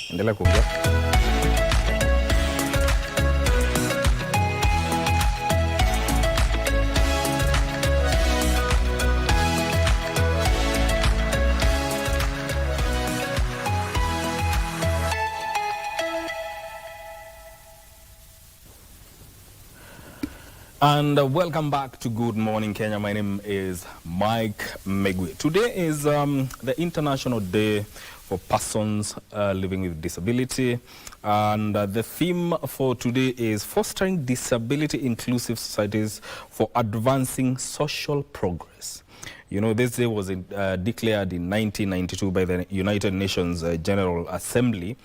endelea kuongea. And welcome back to Good Morning Kenya. My name is Mike Megwe. Today is the International Day for Persons Living with Disability. And the theme for today is Fostering Disability Inclusive Societies for Advancing Social Progress. You know, this day was declared in 1992 by the United Nations General Assembly.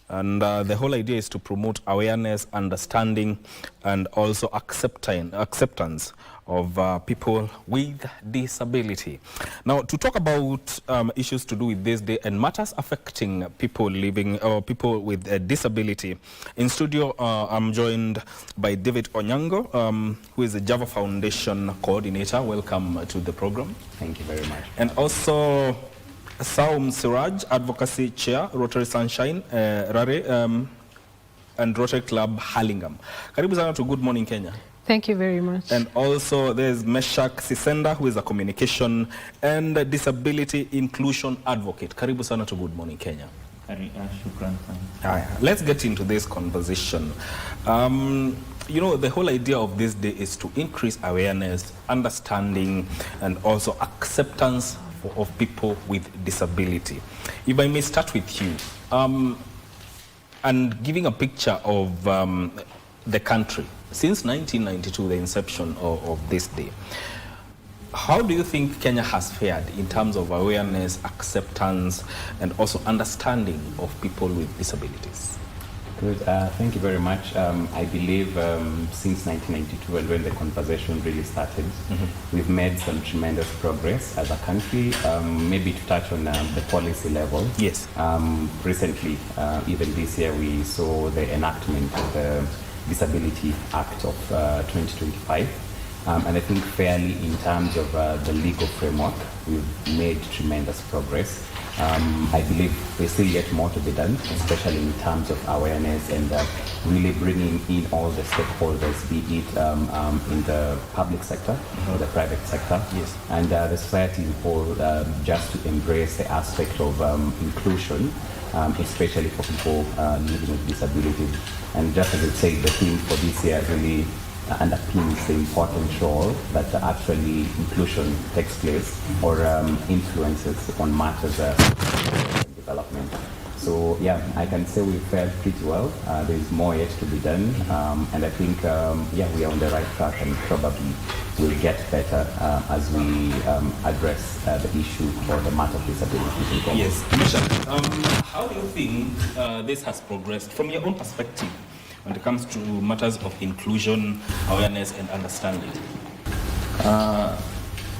And the whole idea is to promote awareness, understanding, and also acceptance of people with disability. Now, to talk about issues to do with this day and matters affecting people living or people with a disability, in studio I'm joined by Derrick Onyango, who is the Java Foundation coordinator. Welcome to the program. Thank you very much. And also Saum Siraj, Advocacy Chair, Rotary Sunshine, Rare, and Rotary Club Hurlingham. Karibu sana to Good Morning Kenya. Thank you very much. And also there's Meshak Sisenda, who is a communication and disability inclusion advocate. Karibu sana to Good Morning Kenya. Let's get into this conversation. You know, the whole idea of this day is to increase awareness, understanding, and also acceptance of people with disability. If I may start with you, and giving a picture of the country since 1992, the inception of this day, how do you think Kenya has fared in terms of awareness, acceptance, and also understanding of people with disabilities? Good. Thank you very much. I believe since 1992 and when the conversation really started, we've made some tremendous progress as a country. Maybe to touch on the policy level. Yes. Recently, even this year, we saw the enactment of the Disability Act of 2025. And I think fairly in terms of the legal framework, we've made tremendous progress. I believe there's still yet more to be done, especially in terms of awareness and really bringing in all the stakeholders, be it in the public sector or the private sector, yes, and the society in whole, just to embrace the aspect of inclusion, especially for people living with disabilities. And just as I said, the theme for this year really underpins the important role that actually inclusion takes place or influences on matters of development. So yeah, I can say we fared pretty well. There is more yet to be done, and I think yeah, we are on the right track and probably will get better as we address the issue or the matter of disability. Yes, how do you think this has progressed from your own perspective when it comes to matters of inclusion, awareness, and understanding?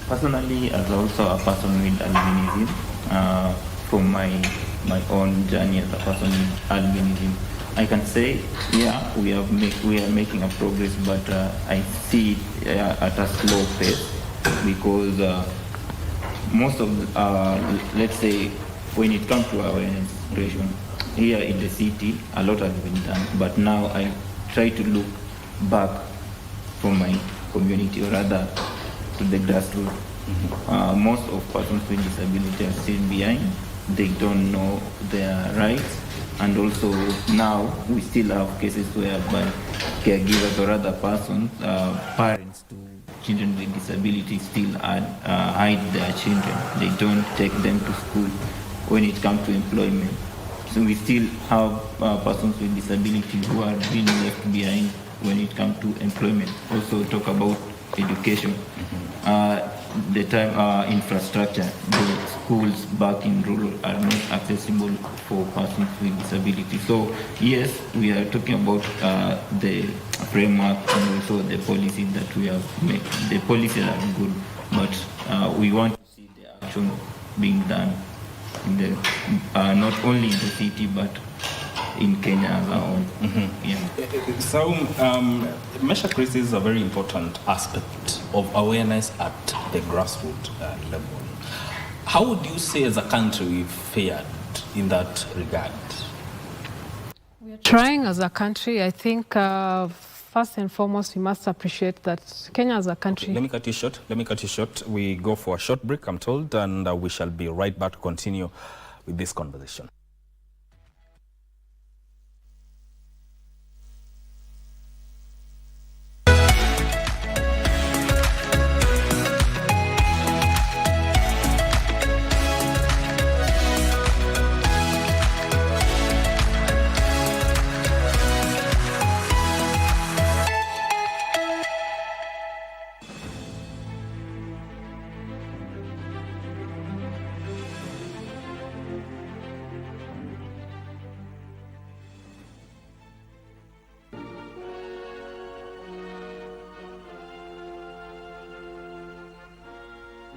Personally, as also a person with albinism, from my own journey as a person with albinism, I can say, yeah, we are making a progress, but I see it at a slow pace because most of, let's say, when it comes to awareness creation, here in the city, a lot has been done, but now I try to look back from my community, or rather to the grassroots. Most of persons with disability are still behind. They don't know their rights, and also now we still have cases whereby caregivers or other persons, parents to children with disabilities still hide their children. They don't take them to school when it comes to employment. So we still have persons with disability who are being left behind when it comes to employment. Also talk about education. The time infrastructure, the schools back in rural are not accessible for persons with disability. So yes, we are talking about the framework and also the policy that we have made. The policies are good, but we want to see the action being done in the, not only in the city but in Kenya as a whole. Yeah. So, measure crisis is a very important aspect of awareness at the grassroots level. How would you say as a country we've fared in that regard? Trying as a country, I think first and foremost, we must appreciate that Kenya as a country. Okay, let me cut you short. We go for a short break, I'm told, and we shall be right back to continue with this conversation.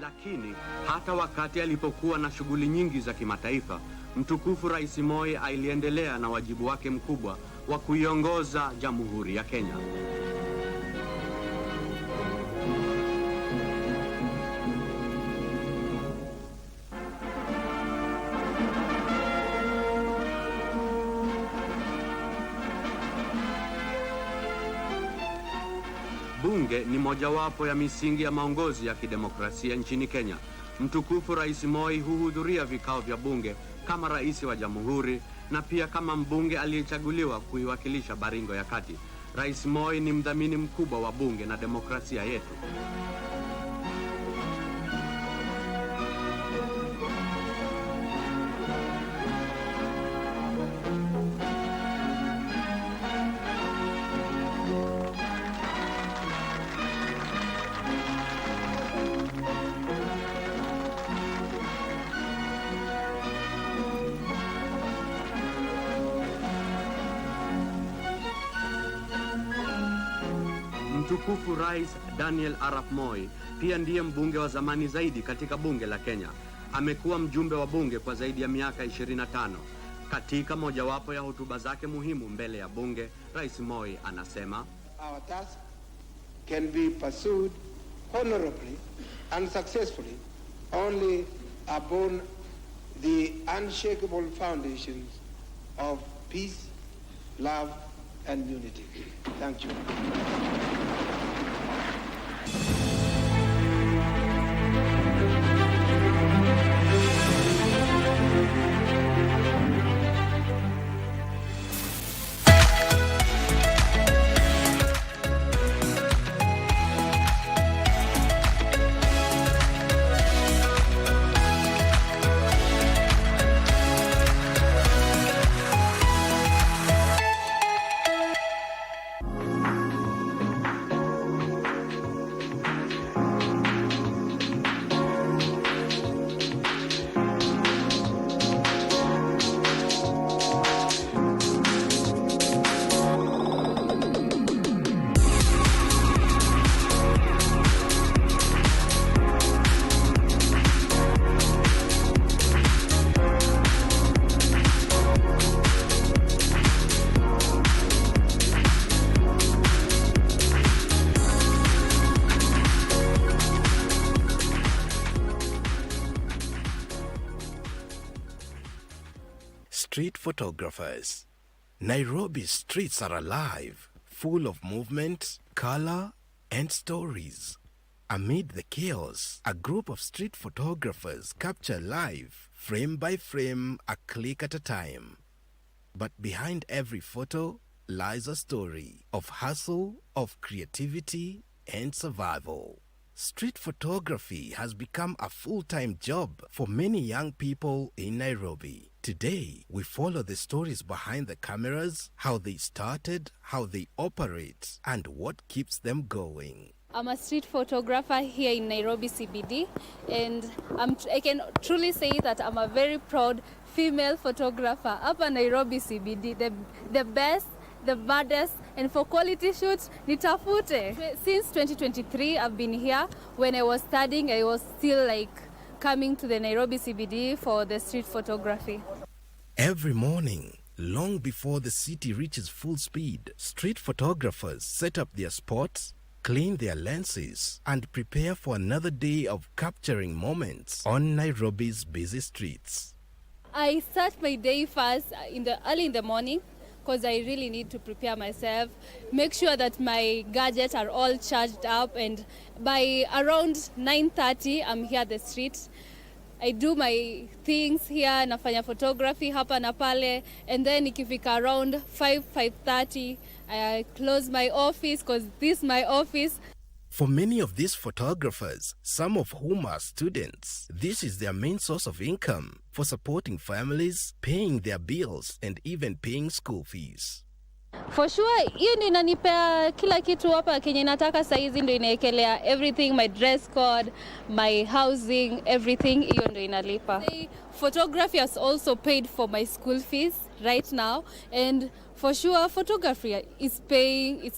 Lakini hata wakati alipokuwa na shughuli nyingi za kimataifa, mtukufu Rais Moi aliendelea na wajibu wake mkubwa wa kuiongoza Jamhuri ya Kenya. Bunge ni mojawapo ya misingi ya maongozi ya kidemokrasia nchini Kenya. Mtukufu Rais Moi huhudhuria vikao vya bunge kama rais wa jamhuri na pia kama mbunge aliyechaguliwa kuiwakilisha Baringo ya Kati. Rais Moi ni mdhamini mkubwa wa bunge na demokrasia yetu. Mtukufu Rais Daniel Arap Moi pia ndiye mbunge wa zamani zaidi katika bunge la Kenya. Amekuwa mjumbe wa bunge kwa zaidi ya miaka 25. Katika mojawapo ya hotuba zake muhimu mbele ya bunge, Rais Moi anasema, "Our task can be pursued honorably and successfully only upon the unshakable foundations of peace, love and unity." Thank you. Street photographers. Nairobi's streets are alive, full of movement, color, and stories. Amid the chaos, a group of street photographers capture life, frame by frame, a click at a time. But behind every photo lies a story of hustle, of creativity, and survival. Street photography has become a full-time job for many young people in Nairobi. Today, we follow the stories behind the cameras, how they started, how they operate, and what keeps them going. I'm a street photographer here in Nairobi CBD, and I can truly say that I'm a very proud female photographer up in Nairobi CBD, the best, the baddest, and for quality shoots, nitafute. Since 2023, I've been here. When I was studying, I was still coming to the Nairobi CBD for the street photography. Every morning, long before the city reaches full speed, street photographers set up their spots, clean their lenses, and prepare for another day of capturing moments on Nairobi's busy streets. I start my day first early in the morning, because I really need to prepare myself, make sure that my gadgets are all charged up, and by around 9:30 I'm here at the street. I do my things here, nafanya photography hapa na pale, and then ikifika around 5:30 I close my office because this is my office. For many of these photographers, some of whom are students, this is their main source of income for supporting families, paying their bills, and even paying school fees. For sure, hiyo ndio inanipea kila kitu hapa kenye nataka saizi, ndio inaekelea everything, my dress code, my housing, everything, hiyo ndio inalipa. Photography has also paid for my school fees right now, and for sure photography is paying.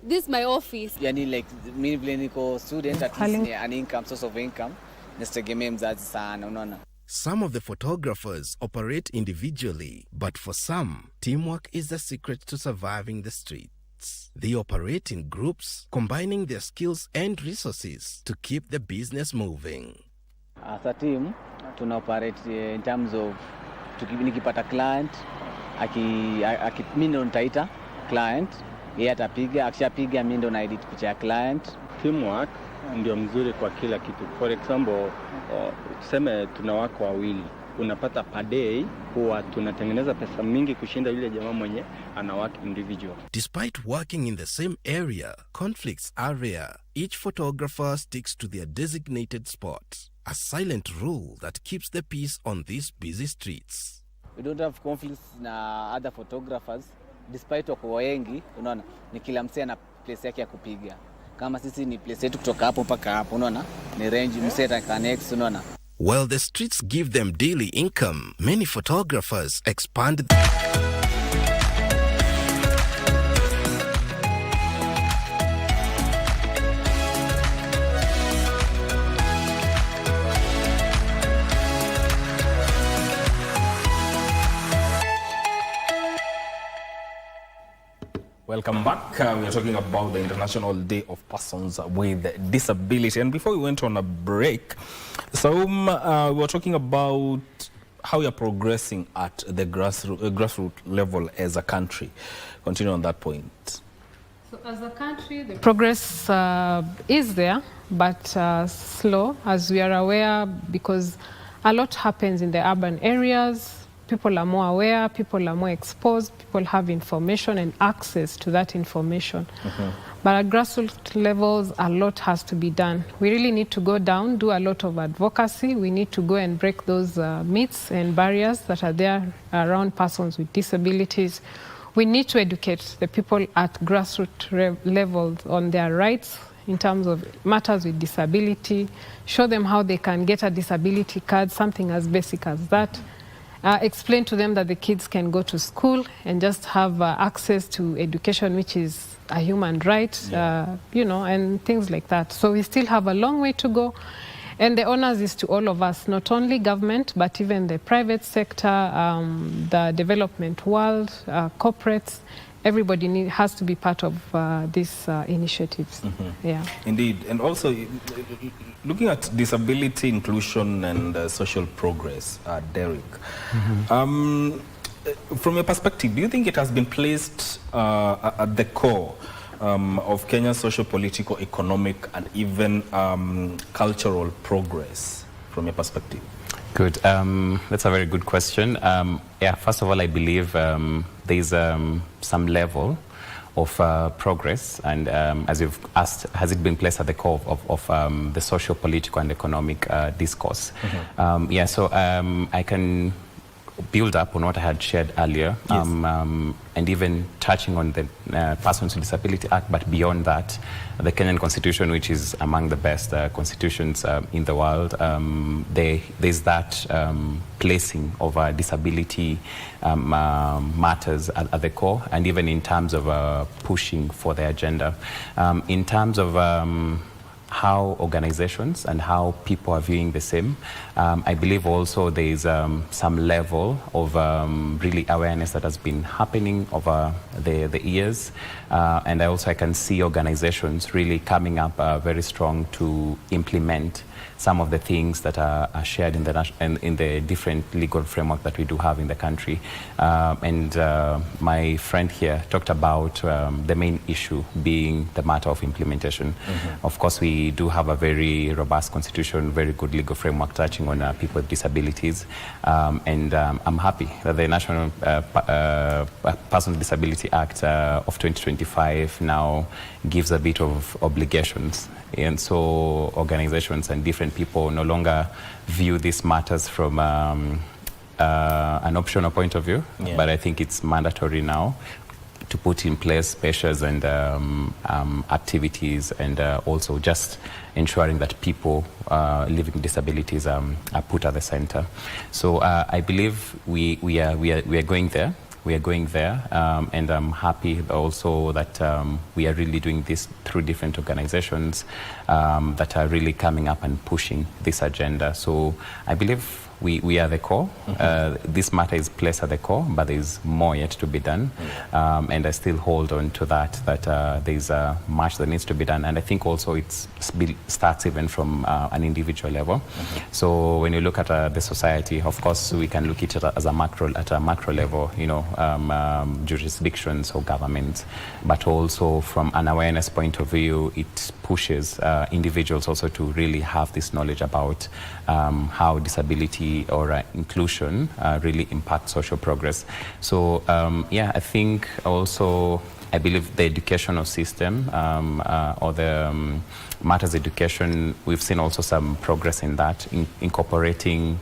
This is my office. Yani like mimi vile niko student, at least ni an income, source of income. Nisitegemee mzazi sana, unaona. Some of the photographers operate individually, but for some, teamwork is the secret to surviving the streets. They operate in groups, combining their skills and resources to keep the business moving. As a team, tuna operate in terms of nikipata client, mimi ndo nitaita client, yeye atapiga, akishapiga mimi ndo na edit picha ya client. Teamwork ndio mzuri kwa kila kitu. For example, tuseme tuna wako wawili, unapata per day huwa tunatengeneza pesa mingi kushinda yule jamaa mwenye ana work individual. Despite working in the same area, conflicts are rare. Each photographer sticks to their designated spot, a silent rule that keeps the peace on these busy streets. We don't have conflicts na other photographers, despite wako wengi, unaona, ni kila msee ana place yake ya kupiga. Kama sisi ni place yetu kutoka hapo mpaka hapo, unaona, ni range msee connects, unaona. While the streets give them daily income, many photographers expand. Welcome back. We are talking about the International Day of Persons with Disability. And before we went on a break, Saum, we were talking about how we are progressing at the grassroots level as a country. Continue on that point. So as a country, the progress is there, but slow, as we are aware, because a lot happens in the urban areas. People are more aware, people are more exposed, people have information and access to that information. But at grassroots levels, a lot has to be done. We really need to go down, do a lot of advocacy. We need to go and break those myths and barriers that are there around persons with disabilities. We need to educate the people at grassroots levels on their rights in terms of matters with disability, show them how they can get a disability card, something as basic as that. Explain to them that the kids can go to school and just have access to education, which is a human right, you know, and things like that. So we still have a long way to go. And the onus is to all of us, not only government, but even the private sector, the development world, corporates. Everybody has to be part of these initiatives. Yeah. Indeed. And also, looking at disability inclusion and social progress, Derrick, from your perspective, do you think it has been placed at the core of Kenya's social, political, economic, and even cultural progress, from your perspective? Good. That's a very good question. Yeah, first of all, I believe there's some level of progress, and as you've asked, has it been placed at the core of the social, political, and economic discourse? Yeah, so I can build up on what I had shared earlier, and even touching on the Persons with Disability Act, but beyond that, the Kenyan Constitution, which is among the best constitutions in the world, there's that placing of disability matters at the core, and even in terms of pushing for the agenda. In terms of how organizations and how people are viewing the same. I believe also there is some level of really awareness that has been happening over the years. And I can see organizations really coming up very strong to implement some of the things that are shared in the different legal framework that we do have in the country. My friend here talked about the main issue being the matter of implementation. Of course, we do have a very robust constitution, very good legal framework touching on people with disabilities. I'm happy that the National Persons with Disability Act of 2025 now gives a bit of obligations. And so organizations and different people no longer view these matters from an optional point of view, but I think it's mandatory now to put in place measures and activities, and also just ensuring that people living with disabilities are put at the center. So I believe we are going there. We are going there, and I'm happy also that we are really doing this through different organizations that are really coming up and pushing this agenda. So I believe we are the core. This matter is placed at the core, but there is more yet to be done. And I still hold on to that there is much that needs to be done. And I think also it starts even from an individual level. So when you look at the society, of course, we can look at it as a macro level, jurisdictions or governments, but also from an awareness point of view, it pushes individuals also to really have this knowledge about how disability or inclusion really impacts social progress. So I think also I believe the educational system or the matters education, we've seen also some progress in that, incorporating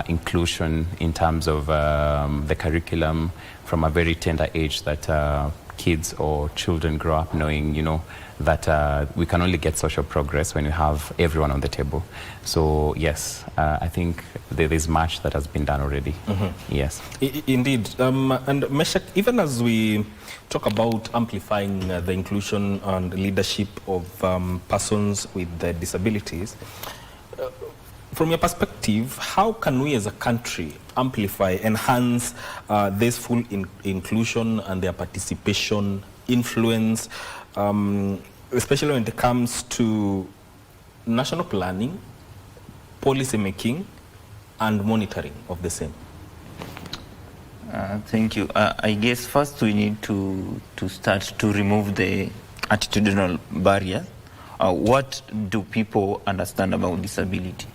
inclusion in terms of the curriculum from a very tender age, that kids or children grow up knowing, that we can only get social progress when you have everyone on the table. So yes, I think there is much that has been done already. Yes. Indeed. And Meshach, even as we talk about amplifying the inclusion and leadership of persons with disabilities, from your perspective, how can we as a country amplify, enhance this full inclusion and their participation, influence, especially when it comes to national planning, policy making, and monitoring of the same? Thank you. I guess first we need to start to remove the attitudinal barriers. What do people understand about disability?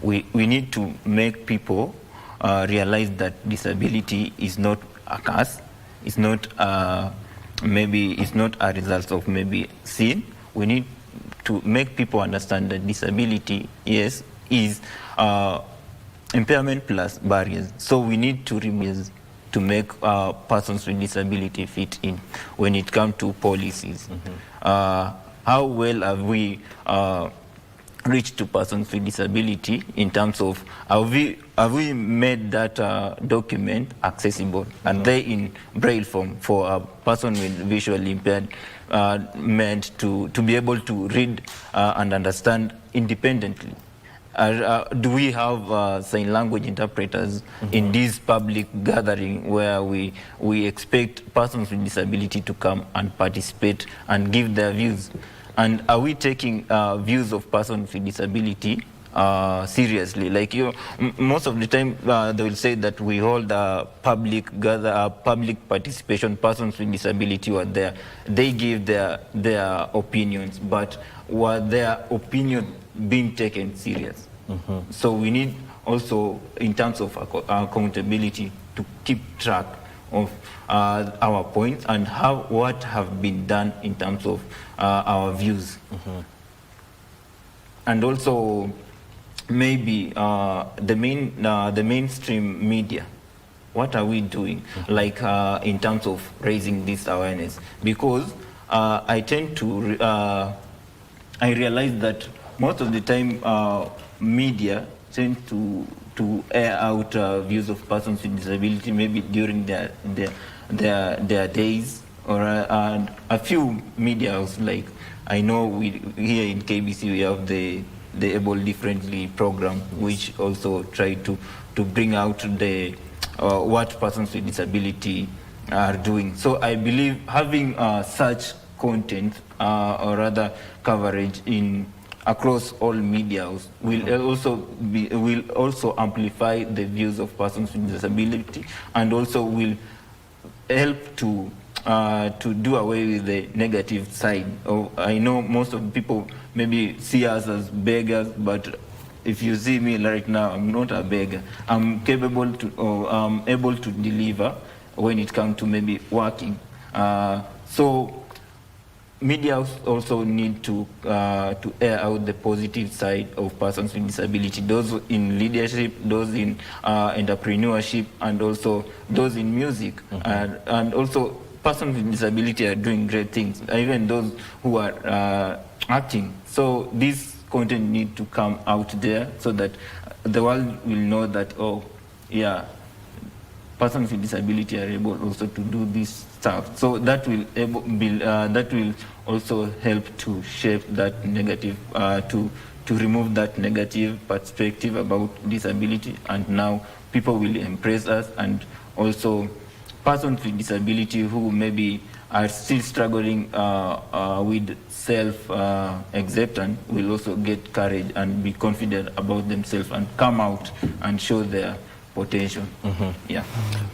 We need to make people realize that disability is not a curse. It's not maybe it's not a result of maybe sin. We need to make people understand that disability, yes, is impairment plus barriers. So we need to remove to make persons with disability fit in when it comes to policies. How well have we reached to persons with disability in terms of have we made that document accessible? And they in braille form for a person with visually impaired meant to be able to read and understand independently? Do we have sign language interpreters in this public gathering where we expect persons with disability to come and participate and give their views? And are we taking views of persons with disability seriously? Like most of the time they will say that we hold public participation. Persons with disability were there. They give their opinions, but were their opinions being taken serious? So we need also, in terms of accountability, to keep track of our points and what have been done in terms of our views. And also maybe the mainstream media, what are we doing like in terms of raising this awareness? Because I tend to I realize that most of the time media tend to air out views of persons with disability maybe during their days, or a few media houses like I know here in KBC we have the Able Differently program, which also try to bring out the what persons with disability are doing. So I believe having such content or rather coverage across all media will also amplify the views of persons with disability, and also will help to do away with the negative side. I know most of the people maybe see us as beggars, but if you see me right now, I'm not a beggar. I'm capable to, or I'm able to deliver when it comes to maybe working. So media also need to air out the positive side of persons with disability, those in leadership, those in entrepreneurship, and also those in music. And also persons with disability are doing great things, even those who are acting. So this content need to come out there so that the world will know that, oh yeah, persons with disability are able also to do this stuff. So that will also help to shape that negative, to remove that negative perspective about disability, and now people will embrace us. And also persons with disability who maybe are still struggling with self-acceptance will also get courage and be confident about themselves and come out and show their potential. Yeah.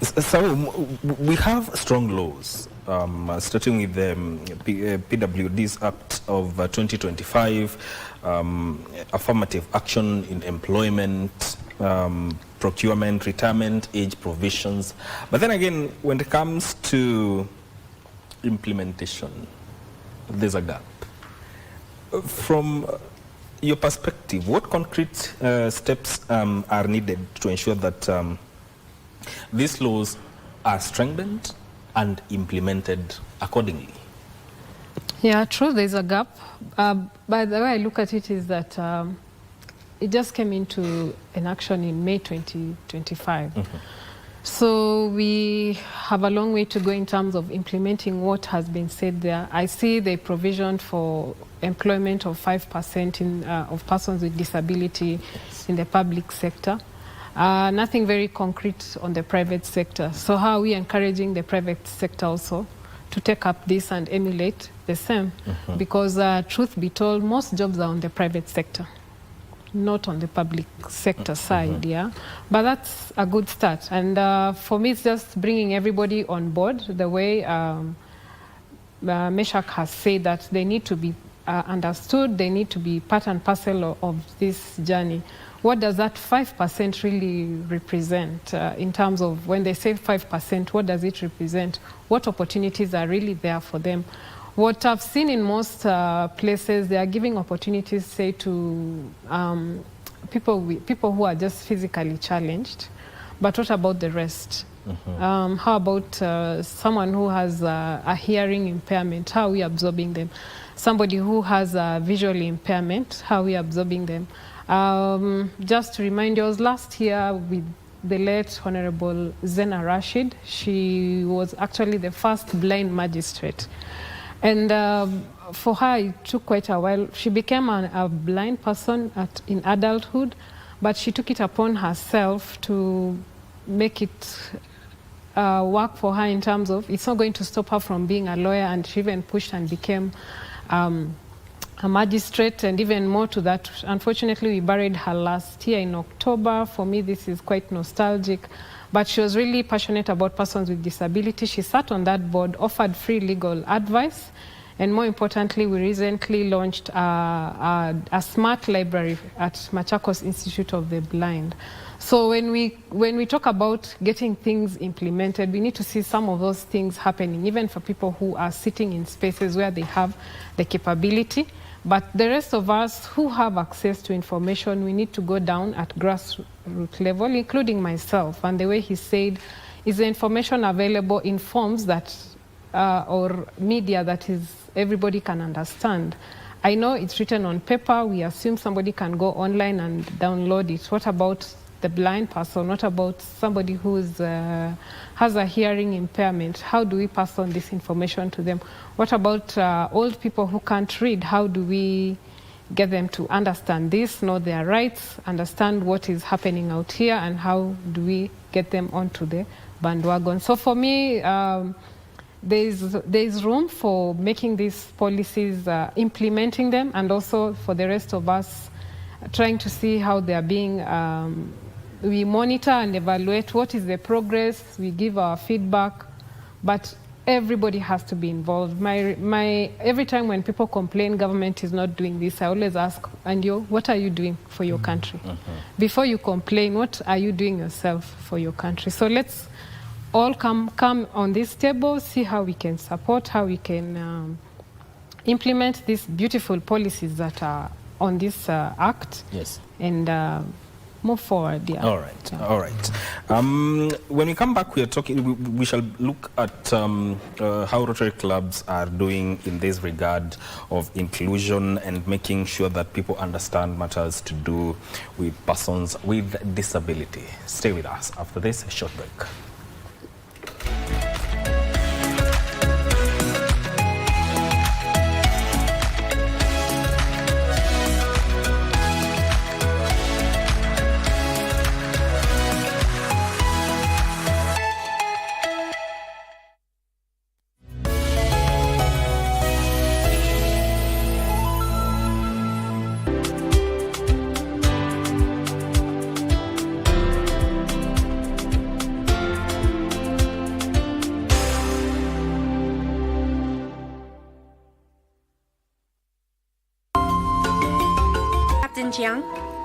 So we have strong laws, starting with the PWD's Act of 2025, affirmative action in employment, procurement, retirement, age provisions. But then again, when it comes to implementation, there's a gap. From your perspective, what concrete steps are needed to ensure that these laws are strengthened and implemented accordingly? Yeah, true, there's a gap. By the way I look at it is that it just came into enaction in May 2025. So we have a long way to go in terms of implementing what has been said there. I see the provision for employment of 5% of persons with disability in the public sector. Nothing very concrete on the private sector. So how are we encouraging the private sector also to take up this and emulate the same? Because truth be told, most jobs are on the private sector, not on the public sector side, yeah. But that's a good start. And for me, it's just bringing everybody on board the way Meshach has said that they need to be understood, they need to be part and parcel of this journey. What does that 5% really represent in terms of when they say 5%, what does it represent? What opportunities are really there for them? What I've seen in most places, they are giving opportunities, say, to people who are just physically challenged. But what about the rest? How about someone who has a hearing impairment? How are we absorbing them? Somebody who has a visual impairment, how are we absorbing them? Just to remind you, I was last year with the late Honorable Zena Rashid. She was actually the first blind magistrate. And for her, it took quite a while. She became a blind person in adulthood, but she took it upon herself to make it work for her in terms of it's not going to stop her from being a lawyer, and she even pushed and became a magistrate, and even more to that. Unfortunately, we buried her last year in October. For me, this is quite nostalgic. But she was really passionate about persons with disability. She sat on that board, offered free legal advice, and more importantly, we recently launched a smart library at Machakos Institute of the Blind. So when we talk about getting things implemented, we need to see some of those things happening, even for people who are sitting in spaces where they have the capability. But the rest of us who have access to information, we need to go down at grassroots level, including myself. And the way he said, is the information available in forms that, or media that is everybody can understand? I know it's written on paper. We assume somebody can go online and download it. What about the blind person? What about somebody who has a hearing impairment? How do we pass on this information to them? What about old people who can't read? How do we get them to understand this, know their rights, understand what is happening out here, and how do we get them onto the bandwagon? So for me, there's room for making these policies, implementing them, and also for the rest of us trying to see how they are being, we monitor and evaluate what is the progress, we give our feedback, but everybody has to be involved. Every time when people complain government is not doing this, I always ask, Andio, what are you doing for your country? Before you complain, what are you doing yourself for your country? So let's all come on this table, see how we can support, how we can implement these beautiful policies that are on this act. Yes. And move forward. Yeah. All right. All right. When we come back, we shall look at how Rotary clubs are doing in this regard of inclusion and making sure that people understand matters to do with persons with disability. Stay with us after this short break.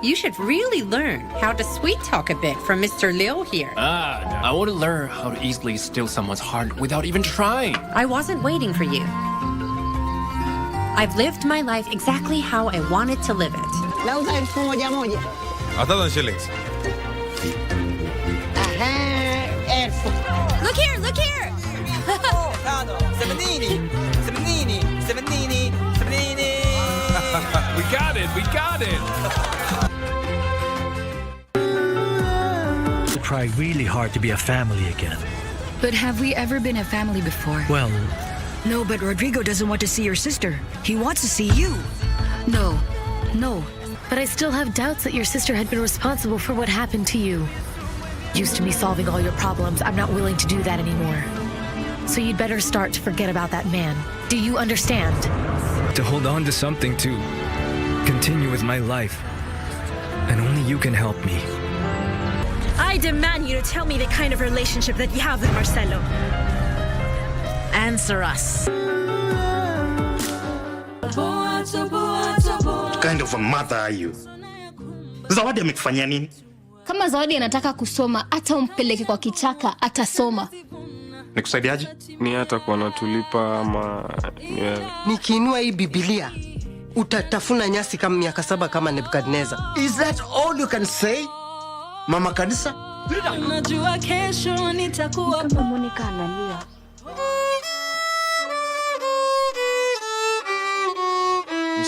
You should really learn how to sweet talk a bit from Mr. Liu here. I want to learn how to easily steal someone's heart without even trying. I wasn't waiting for you. I've lived my life exactly how I wanted to live it. 1,000 shillings. Look here, look here! We got it, we got it! To try really hard to be a family again. But have we ever been a family before? Well... No, but Rodrigo doesn't want to see your sister. He wants to see you. No. But I still have doubts that your sister had been responsible for what happened to you. Used to me solving all your problems. I'm not willing to do that anymore. So you'd better start to forget about that man. Do you understand? To hold on to something, to continue with my life. And only you can help me. I demand you to tell me the kind of relationship that you have with Marcelo. Answer us. What kind of a mother are you? Zawadi amekufanyia nini? Kama Zawadi anataka kusoma, hata umpeleke kwa kichaka, atasoma. Nikusaidiaje? Ni hata kwa natulipa ama... Nikiinua hii Biblia, utatafuna nyasi kama miaka 7 kama Nebukadneza. Is that all you can say? Mama kanisa? Najua kesho nitakuwa... Kama Monica analia.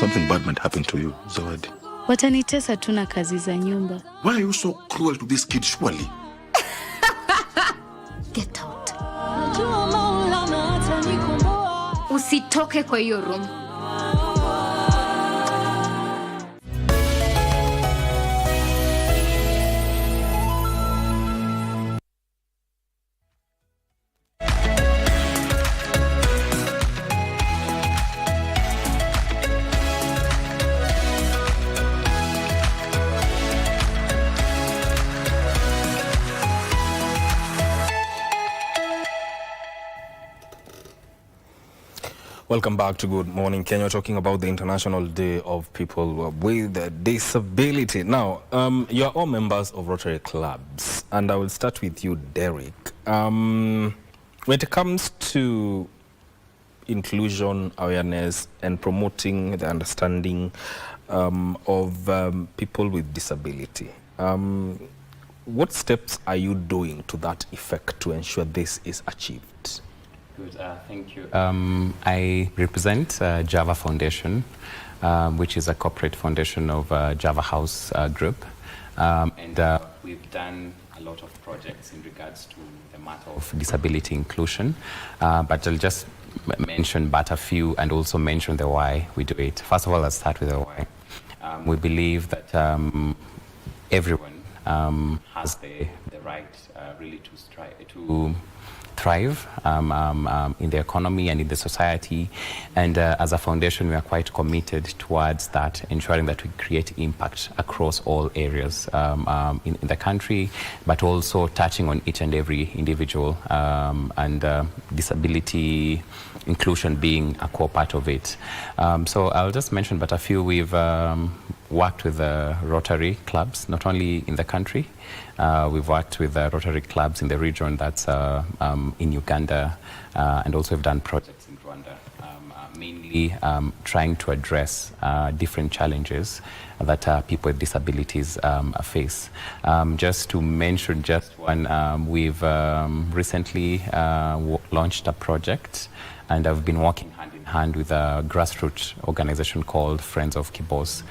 Something bad might happen to you, Zawadi. Watanitesa tu na kazi za nyumba. Why are you so cruel to this kid, surely? Get out. Usitoke kwa hiyo room. Welcome back to Good Morning Kenya. We're talking about the International Day of People with Disability. Now, you're all members of Rotary clubs, and I will start with you, Derrick. When it comes to inclusion, awareness, and promoting the understanding of people with disability, what steps are you doing to that effect to ensure this is achieved? Good, thank you. I represent Java Foundation, which is a corporate foundation of Java House Group. And we've done a lot of projects in regards to the matter of disability inclusion, but I'll just mention but a few and also mention the why we do it. First of all, let's start with the why. We believe that everyone has the right really to thrive in the economy and in the society, and as a foundation we are quite committed towards that, ensuring that we create impact across all areas in the country, but also touching on each and every individual, and disability inclusion being a core part of it. So I'll just mention but a few. We've worked with Rotary clubs, not only in the country. We've worked with Rotary clubs in the region, that's in Uganda, and also we've done projects in Rwanda, mainly trying to address different challenges that people with disabilities face. Just to mention just one, we've recently launched a project, and I've been working hand in hand with a grassroots organization called Friends of Kibos.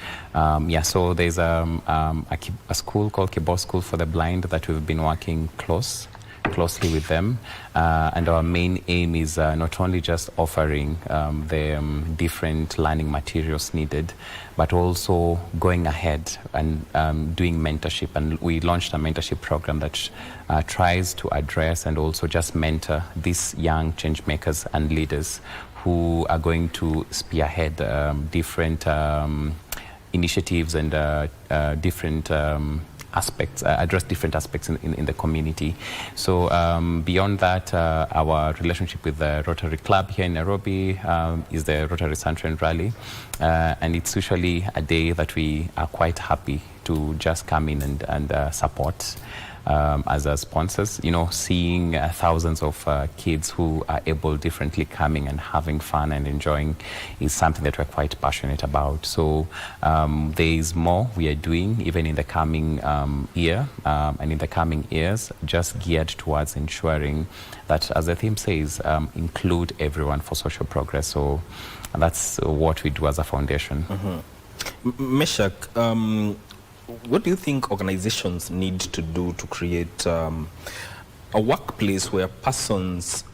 So there's a school called Kibos School for the Blind that we've been working closely with them, and our main aim is not only just offering the different learning materials needed, but also going ahead and doing mentorship. And we launched a mentorship program that tries to address and also just mentor these young change makers and leaders who are going to spearhead different initiatives and different aspects, address different aspects in the community. So beyond that, our relationship with the Rotary Club here in Nairobi is the Rotary Sunshine Rally, and it's usually a day that we are quite happy to just come in and support as sponsors. You know, seeing thousands of kids who are able differently coming and having fun and enjoying is something that we're quite passionate about. So there is more we are doing even in the coming year and in the coming years, just geared towards ensuring that, as the theme says, include everyone for social progress. So that's what we do as a foundation. Meshach, what do you think organizations need to do to create a workplace where persons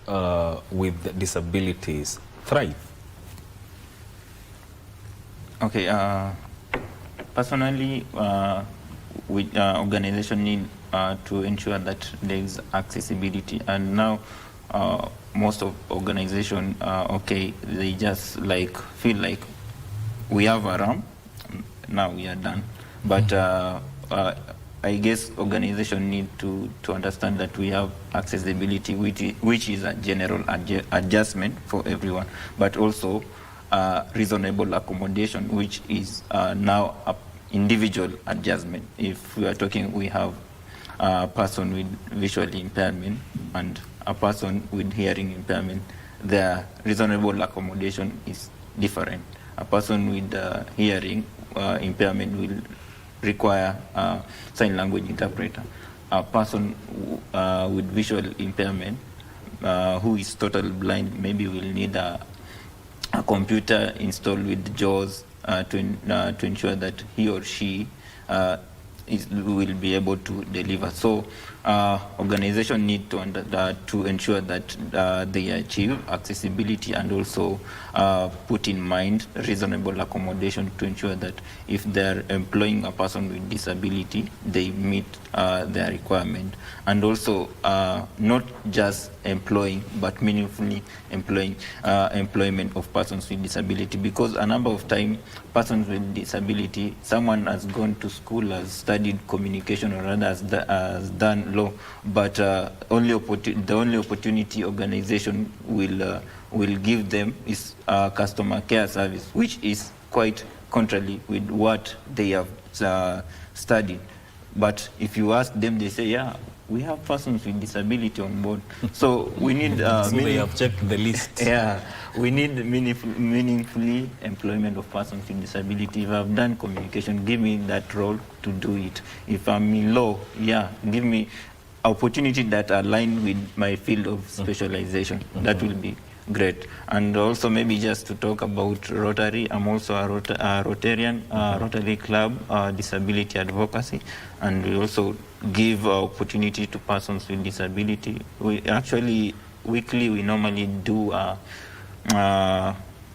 with disabilities thrive? Okay, personally, organization need to ensure that there is accessibility, and now most of organization, they just like feel like we have a ramp, now we are done. But I guess organization need to understand that we have accessibility, which is a general adjustment for everyone, but also reasonable accommodation, which is now a individual adjustment. If we are talking, we have a person with visual impairment and a person with hearing impairment, their reasonable accommodation is different. A person with hearing impairment will require a sign language interpreter. A person with visual impairment who is totally blind maybe will need a computer installed with JAWS to ensure that he or she will be able to deliver. So organization need to ensure that they achieve accessibility and also put in mind reasonable accommodation to ensure that if they're employing a person with disability, they meet their requirement. And also not just employing, but meaningfully employment of persons with disability, because a number of times persons with disability, someone has gone to school, has studied communication, or rather has done law, but the only opportunity organization will give them is customer care service, which is quite contrary with what they have studied. But if you ask them, they say, yeah, we have persons with disability on board. So we need... so they have checked the list. Yeah, we need meaningfully employment of persons with disability. If I've done communication, give me that role to do it. If I'm in law, yeah, give me opportunity that align with my field of specialization. That will be great. And also maybe just to talk about Rotary, I'm also a Rotarian, Rotary Club Disability Advocacy, and we also give opportunity to persons with disability. We actually, weekly, we normally do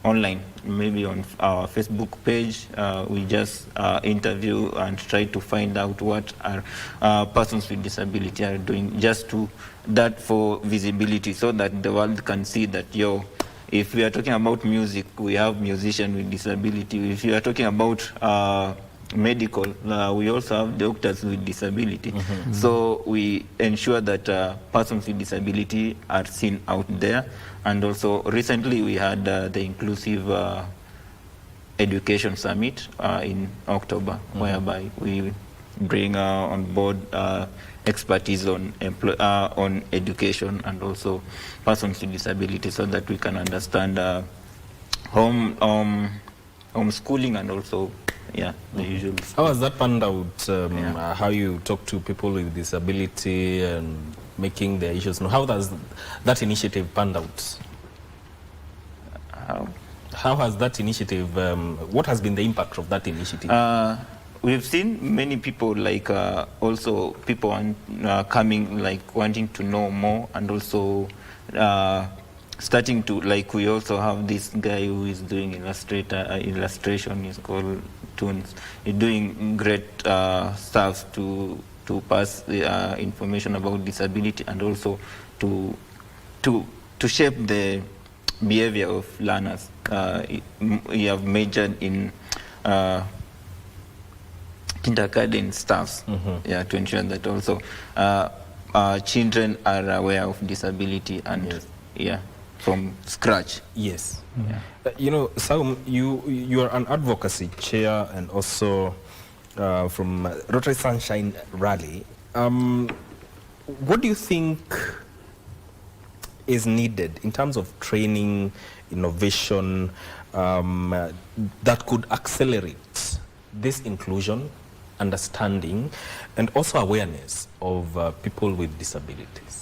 online, maybe on our Facebook page. We just interview and try to find out what our persons with disability are doing, just to that for visibility, so that the world can see that, if we are talking about music, we have musicians with disability. If you are talking about medical, we also have doctors with disability. So we ensure that persons with disability are seen out there. And also recently we had the Inclusive Education Summit in October, whereby we bring on board expertise on education and also persons with disability, so that we can understand homeschooling and also the usual. How has that panned out? How you talk to people with disability and making their issues known? How does that initiative panned out? How has that initiative, what has been the impact of that initiative? We've seen many people, like also people coming, like wanting to know more, and also starting to, like, we also have this guy who is doing illustration, he's called Tunes. He's doing great stuff to pass the information about disability, and also to shape the behavior of learners. We have majored in kindergarten staffs, to ensure that also children are aware of disability and from scratch. Yes. Saum, you are an advocacy chair and also from Rotary Sunshine Rally. What do you think is needed in terms of training, innovation, that could accelerate this inclusion, understanding, and also awareness of people with disabilities?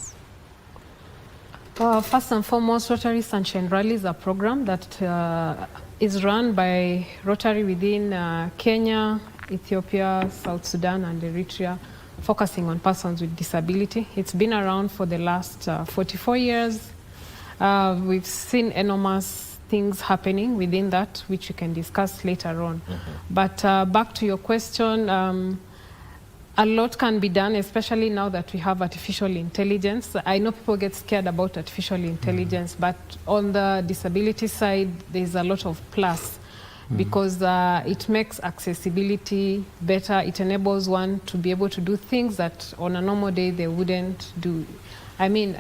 First and foremost, Rotary Sunshine Rally is a program that is run by Rotary within Kenya, Ethiopia, South Sudan, and Eritrea, focusing on persons with disability. It's been around for the last 44 years. We've seen enormous things happening within that, which we can discuss later on. But back to your question, a lot can be done, especially now that we have artificial intelligence. I know people get scared about artificial intelligence, but on the disability side, there's a lot of plus. Because it makes accessibility better. It enables one to be able to do things that on a normal day they wouldn't do. I mean,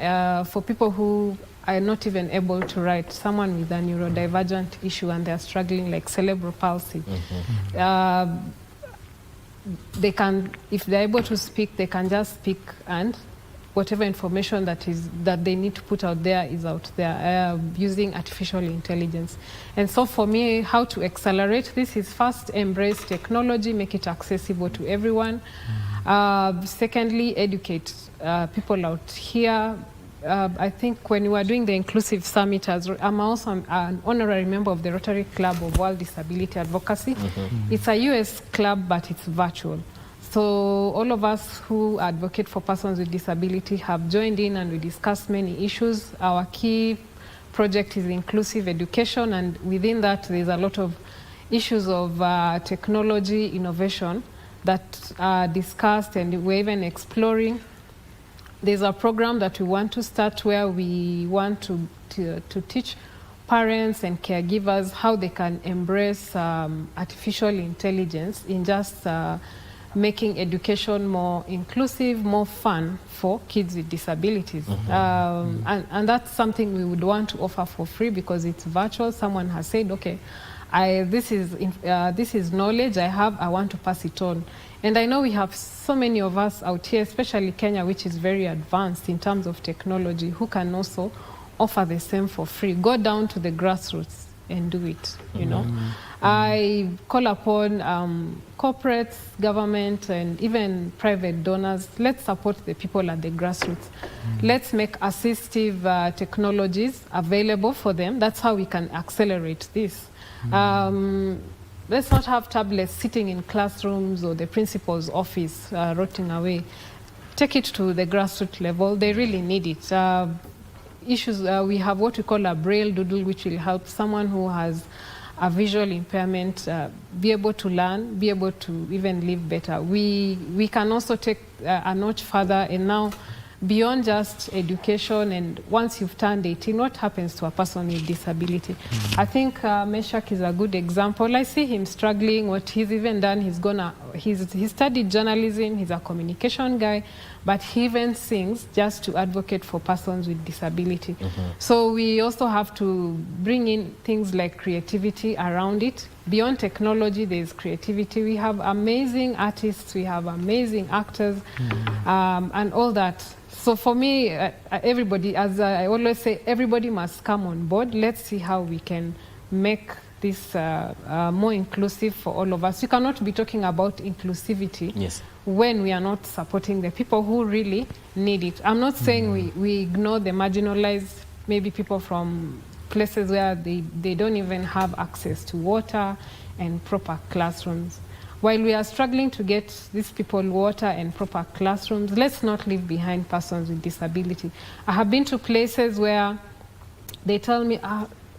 for people who are not even able to write, someone with a neurodivergent issue and they're struggling, like cerebral palsy, they can, if they're able to speak, they can just speak, and whatever information that they need to put out there is out there using artificial intelligence. And so for me, how to accelerate this is first embrace technology, make it accessible to everyone. Secondly, educate people out here. I think when we were doing the Inclusive Summit, I'm also an honorary member of the Rotary Club of World Disability Advocacy. It's a US club, but it's virtual. So all of us who advocate for persons with disability have joined in, and we discuss many issues. Our key project is inclusive education, and within that there's a lot of issues of technology innovation that are discussed, and we're even exploring. There's a program that we want to start where we want to teach parents and caregivers how they can embrace artificial intelligence in just making education more inclusive, more fun for kids with disabilities. And that's something we would want to offer for free because it's virtual. Someone has said, okay, this is knowledge I have, I want to pass it on. And I know we have so many of us out here, especially Kenya, which is very advanced in terms of technology, who can also offer the same for free. Go down to the grassroots. and do it, you know. I call upon corporates, government, and even private donors. Let's support the people at the grassroots. Let's make assistive technologies available for them. That's how we can accelerate this. Let's not have tablets sitting in classrooms or the principal's office rotting away. Take it to the grassroots level. They really need it. We have what we call a braille doodle, which will help someone who has a visual impairment be able to learn, be able to even live better. We can also take a notch further, and now beyond just education, and once you've turned 18, what happens to a person with disability? I think Meshach is a good example. I see him struggling. What he's even done, he studied journalism, he's a communication guy, but he even sings just to advocate for persons with disability. So we also have to bring in things like creativity around it. Beyond technology, there's creativity. We have amazing artists, we have amazing actors, and all that. So for me, everybody, as I always say, everybody must come on board. Let's see how we can make this more inclusive for all of us. You cannot be talking about inclusivity when we are not supporting the people who really need it. I'm not saying we ignore the marginalized, maybe people from places where they don't even have access to water and proper classrooms. While we are struggling to get these people water and proper classrooms, let's not leave behind persons with disability. I have been to places where they tell me,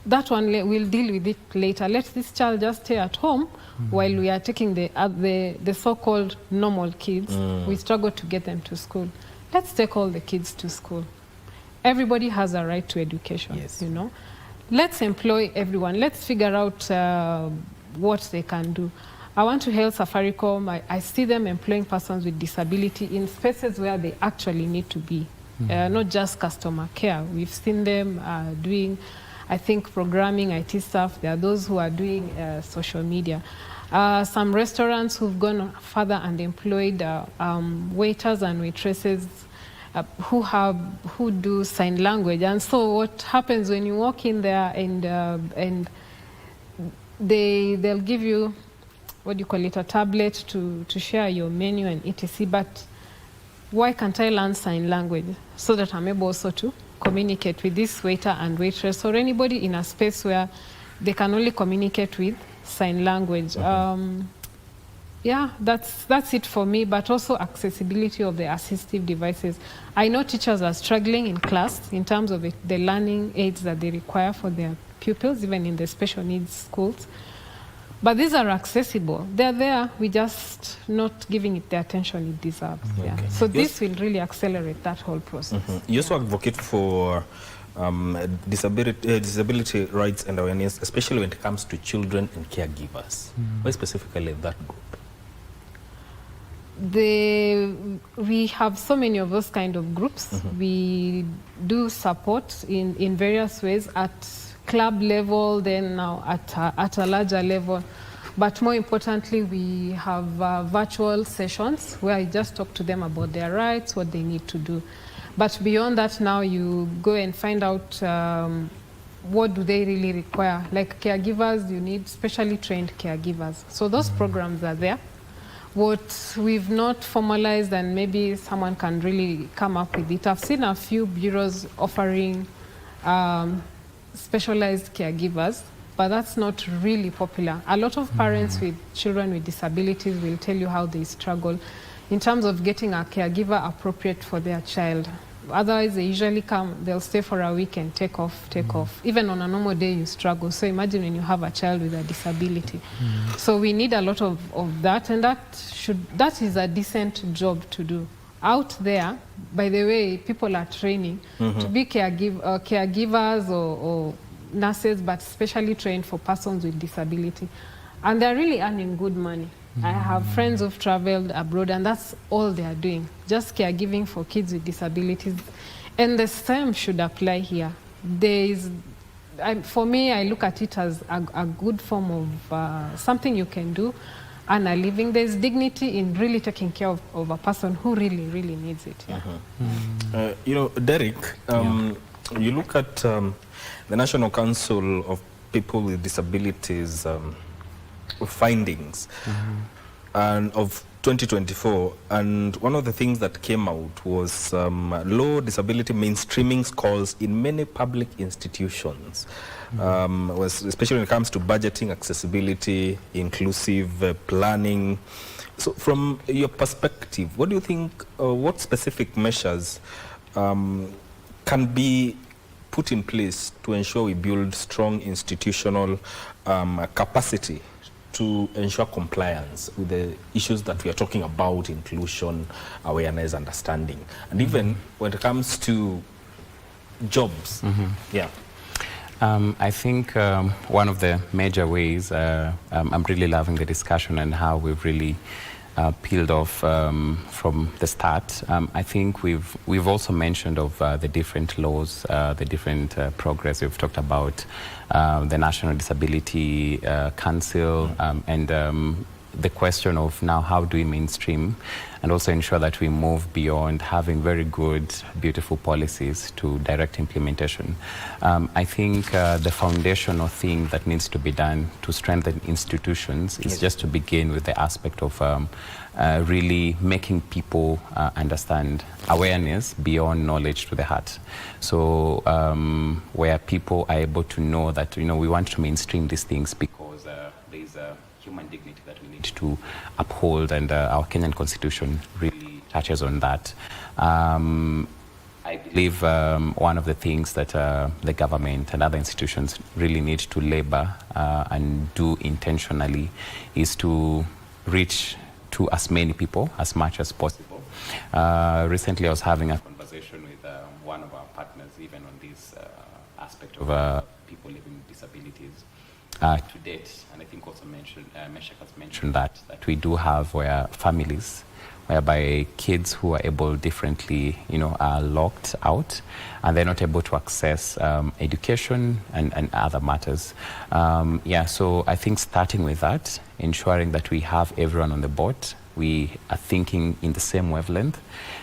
that one we'll deal with it later. Let this child just stay at home while we are taking the so-called normal kids. We struggle to get them to school. Let's take all the kids to school. Everybody has a right to education, you know. Let's employ everyone. Let's figure out what they can do. I want to hail Safaricom. I see them employing persons with disability in spaces where they actually need to be, not just customer care. We've seen them doing, I think, programming, IT stuff. There are those who are doing social media. Some restaurants who've gone further and employed waiters and waitresses who do sign language. And so what happens when you walk in there and they'll give you, what do you call it, a tablet to share your menu and etc. But why can't I learn sign language so that I'm able also to communicate with this waiter and waitress or anybody in a space where they can only communicate with sign language? Yeah, that's it for me, but also accessibility of the assistive devices. I know teachers are struggling in class in terms of the learning aids that they require for their pupils, even in the special needs schools. But these are accessible. They're there. We're just not giving it the attention it deserves. Yeah. So this will really accelerate that whole process. You also advocate for disability rights and awareness, especially when it comes to children and caregivers. Why specifically that group? We have so many of those kind of groups. We do support in various ways at club level, then now at a larger level. But more importantly, we have virtual sessions where I just talk to them about their rights, what they need to do. But beyond that, now you go and find out what do they really require. Like caregivers, you need specially trained caregivers. So those programs are there. What we've not formalized, and maybe someone can really come up with it. I've seen a few bureaus offering specialized caregivers, but that's not really popular. A lot of parents with children with disabilities will tell you how they struggle in terms of getting a caregiver appropriate for their child. Otherwise, they usually come, they'll stay for a week and take off. Even on a normal day, you struggle. So imagine when you have a child with a disability. So we need a lot of that, and that is a decent job to do. Out there, by the way, people are training to be caregivers or nurses, but specially trained for persons with disability. And they're really earning good money. I have friends who've traveled abroad, and that's all they are doing, just caregiving for kids with disabilities. And the same should apply here. For me, I look at it as a good form of something you can do, and a living. There's dignity in really taking care of a person who really, really needs it. Yeah. You know, Derrick, you look at the National Council of people with disabilities findings and of 2024, and one of the things that came out was low disability mainstreaming scores in many public institutions, especially when it comes to budgeting, accessibility, inclusive planning. So from your perspective, what do you think, what specific measures can be put in place to ensure we build strong institutional capacity to ensure compliance with the issues that we are talking about, inclusion, awareness, understanding, and even when it comes to jobs? Yeah. I think one of the major ways, I'm really loving the discussion and how we've really peeled off from the start. I think we've also mentioned of the different laws, the different progress. We've talked about the National Disability Council and the question of now how do we mainstream and also ensure that we move beyond having very good, beautiful policies to direct implementation. I think the foundational thing that needs to be done to strengthen institutions is just to begin with the aspect of really making people understand awareness beyond knowledge to the heart. So where people are able to know that, you know, we want to mainstream these things because there's a human dignity that we need to uphold, and our Kenyan Constitution really touches on that. I believe one of the things that the government and other institutions really need to labor and do intentionally is to reach to as many people as much as possible. Recently I was having a conversation with one of our partners even on this aspect of people living with disabilities. To date, and I think also Meshach has mentioned that we do have where families whereby kids who are able differently, you know, are locked out and they're not able to access education and other matters. Yeah, so I think starting with that, ensuring that we have everyone on the board, we are thinking in the same wavelength,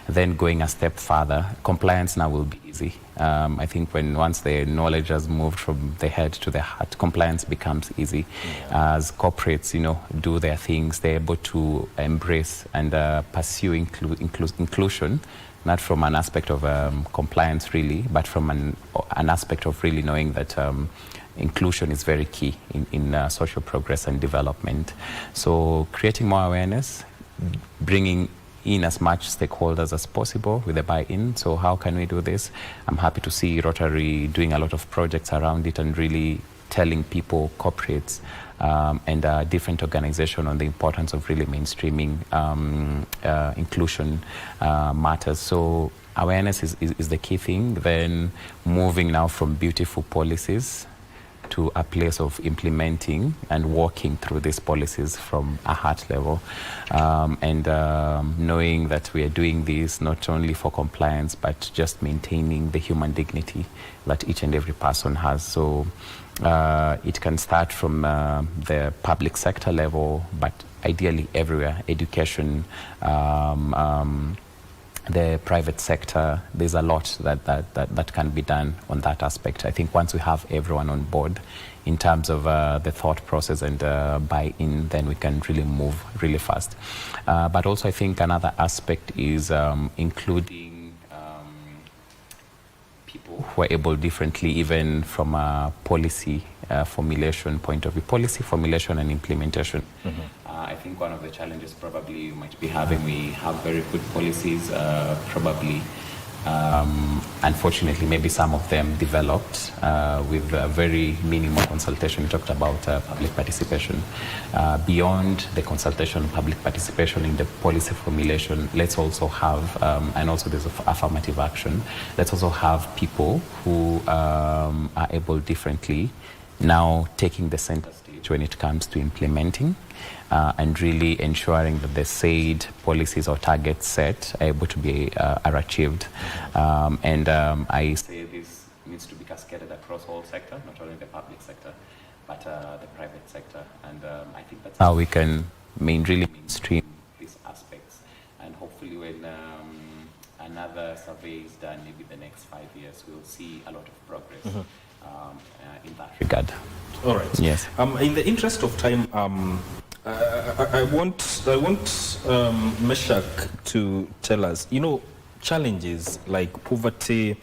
then going a step further, compliance now will be easy. I think once the knowledge has moved from the head to the heart, compliance becomes easy. As corporates, you know, do their things, they're able to embrace and pursue inclusion, not from an aspect of compliance really, but from an aspect of really knowing that inclusion is very key in social progress and development. So creating more awareness, bringing in as much stakeholders as possible with the buy-in. So how can we do this? I'm happy to see Rotary doing a lot of projects around it and really telling people, corporates, and different organizations on the importance of really mainstreaming inclusion matters. So awareness is the key thing. Then moving now from beautiful policies to a place of implementing and walking through these policies from a heart level, and knowing that we are doing this not only for compliance but just maintaining the human dignity that each and every person has. So it can start from the public sector level, but ideally everywhere, education, the private sector. There's a lot that can be done on that aspect. I think once we have everyone on board in terms of the thought process and buy-in, then we can really move really fast. But also I think another aspect is including people who are able differently, even from a policy formulation point of view, policy formulation and implementation. I think one of the challenges probably you might be having, we have very good policies, probably, unfortunately, maybe some of them developed with very minimal consultation. We talked about public participation. Beyond the consultation, public participation in the policy formulation, let's also have, and also there's affirmative action, let's also have people who are able differently now taking the center stage when it comes to implementing and really ensuring that the said policies or targets set are able to be are achieved. And I say this needs to be cascaded across all sector, not only the public sector, but the private sector. And I think that's how we can really mainstream these aspects. And hopefully when another survey is done, maybe the next 5 years, we'll see a lot of progress. in that regard. All right. Yes. In the interest of time, I want Meshach to tell us, challenges like poverty,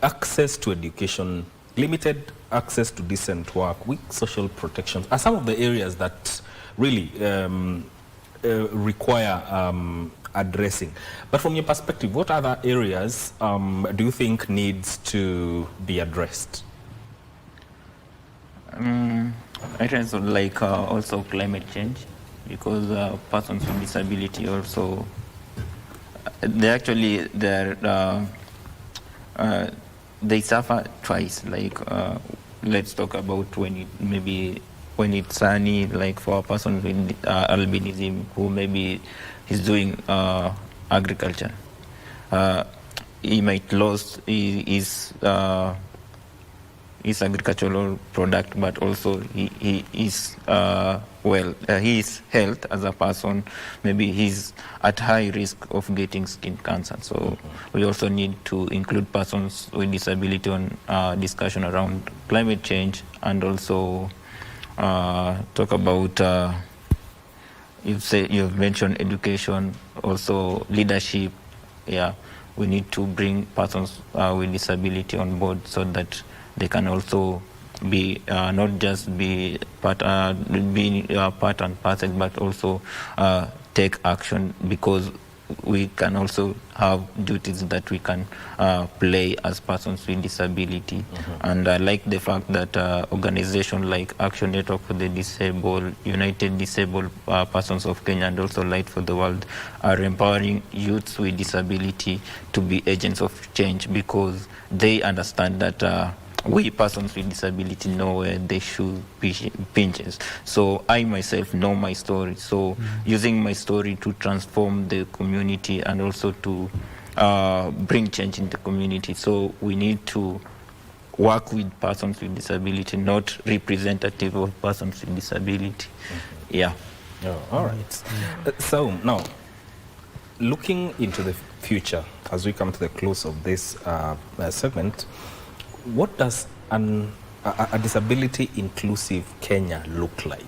access to education, limited access to decent work, weak social protections are some of the areas that really require addressing. But from your perspective, what other areas do you think needs to be addressed? Areas like also climate change, because persons with disability also they suffer twice. Like let's talk about when it's sunny, like for a person with albinism who maybe is doing agriculture, he might lose his agricultural product, but also his health as a person, maybe he's at high risk of getting skin cancer. So we also need to include persons with disability on discussion around climate change, and also talk about you've mentioned education, also leadership. Yeah, we need to bring persons with disability on board so that they can also be not just be part and parcel, but also take action, because we can also have duties that we can play as persons with disability. And I like the fact that organizations like Action Network for the Disabled, United Disabled Persons of Kenya, and also Light for the World are empowering youths with disability to be agents of change, because they understand that we persons with disability know where they should pinches. So I myself know my story. So using my story to transform the community and also to bring change in the community. So we need to work with persons with disability, not representative of persons with disability. Yeah. Oh, all right. So now, looking into the future, as we come to the close of this segment, what does a disability-inclusive Kenya look like?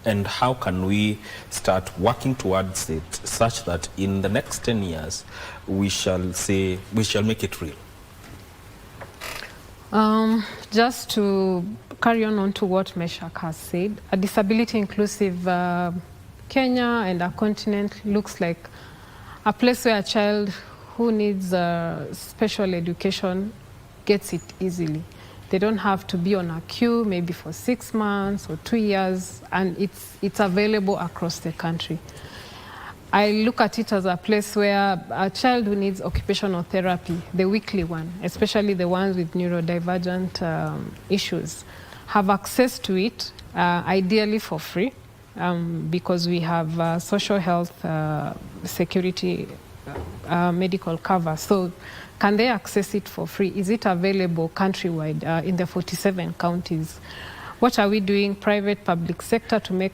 And how can we start working towards it such that in the next 10 years, we shall make it real? Just to carry on to what Meshach has said, a disability-inclusive Kenya and our continent looks like a place where a child who needs special education gets it easily. They don't have to be on a queue maybe for 6 months or 2 years, and it's available across the country. I look at it as a place where a child who needs occupational therapy, the weekly one, especially the ones with neurodivergent issues, have access to it, ideally for free, because we have social health security medical cover. So can they access it for free? Is it available countrywide in the 47 counties? What are we doing, private, public sector, to make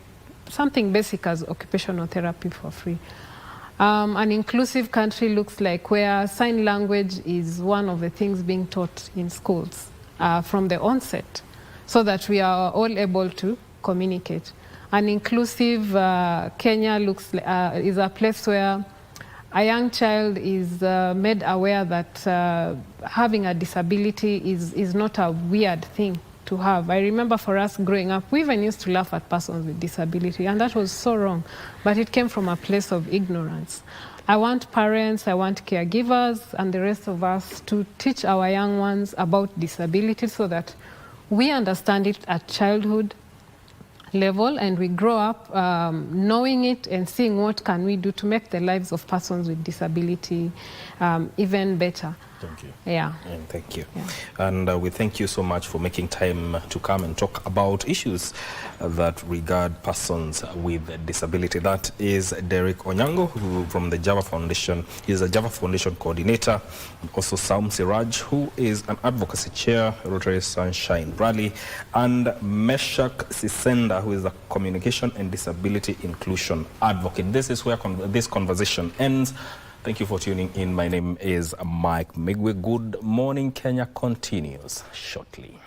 something basic as occupational therapy for free? An inclusive country looks like where sign language is one of the things being taught in schools from the onset, so that we are all able to communicate. An inclusive Kenya is a place where a young child is made aware that having a disability is not a weird thing to have. I remember for us growing up, we even used to laugh at persons with disability, and that was so wrong. But it came from a place of ignorance. I want parents, I want caregivers, and the rest of us to teach our young ones about disability so that we understand it at childhood level, and we grow up knowing it and seeing what can we do to make the lives of persons with disability even better. Thank you. Yeah. And thank you. Yeah. And we thank you so much for making time to come and talk about issues that regard persons with disability. That is Derrick Onyango, who from the Java Foundation. He is a Java Foundation coordinator. Also Saum Siraj, who is an advocacy chair, Rotary Sunshine Rally, and Meshach Sisenda, who is a communication and disability inclusion advocate. This is where this conversation ends. Thank you for tuning in. My name is Mike Migwe. Good Morning Kenya continues shortly.